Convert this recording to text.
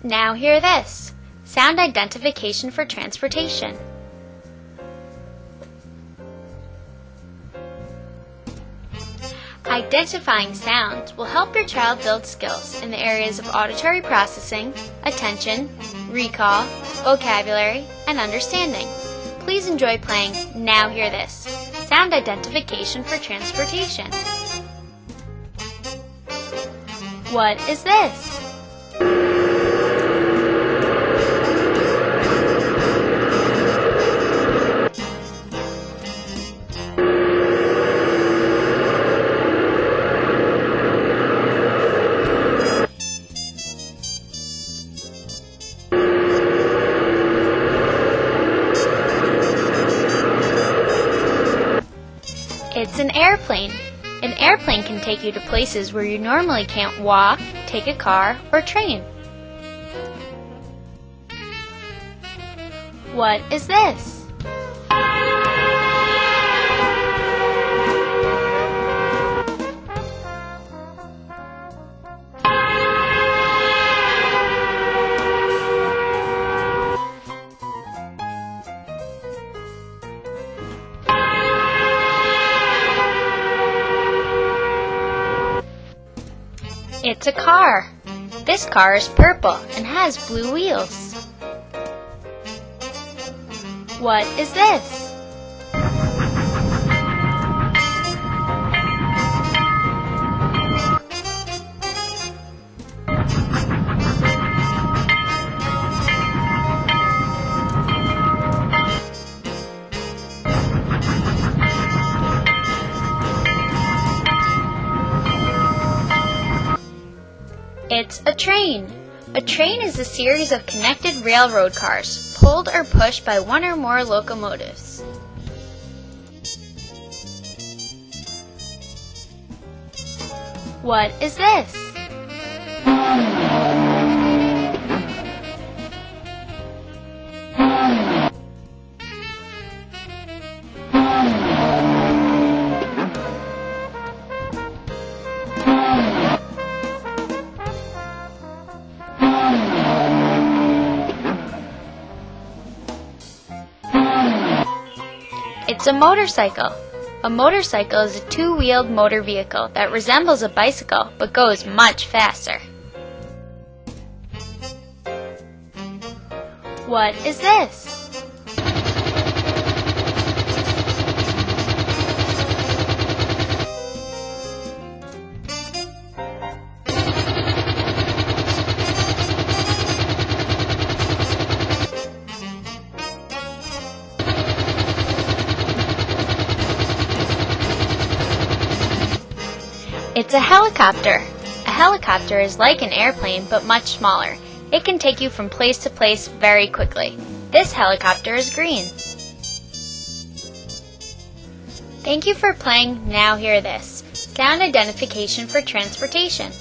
Now hear this. Sound identification for transportation. Identifying sounds will help your child build skills in the areas of auditory processing, attention, recall, vocabulary, and understanding. Please enjoy playing Now Hear This, sound identification for transportation. What is this? It's an airplane. An airplane can take you to places where you normally can't walk, take a car, or train. What is this? It's a car. This car is purple and has blue wheels. What is this? It's a train. A train is a series of connected railroad cars, pulled or pushed by one or more locomotives. What is this? It's a motorcycle. A motorcycle is a two-wheeled motor vehicle that resembles a bicycle but goes much faster. What is this? It's a helicopter. A helicopter is like an airplane but much smaller. It can take you from place to place very quickly. This helicopter is green. Thank you for playing Now Hear This, sound identification for transportation.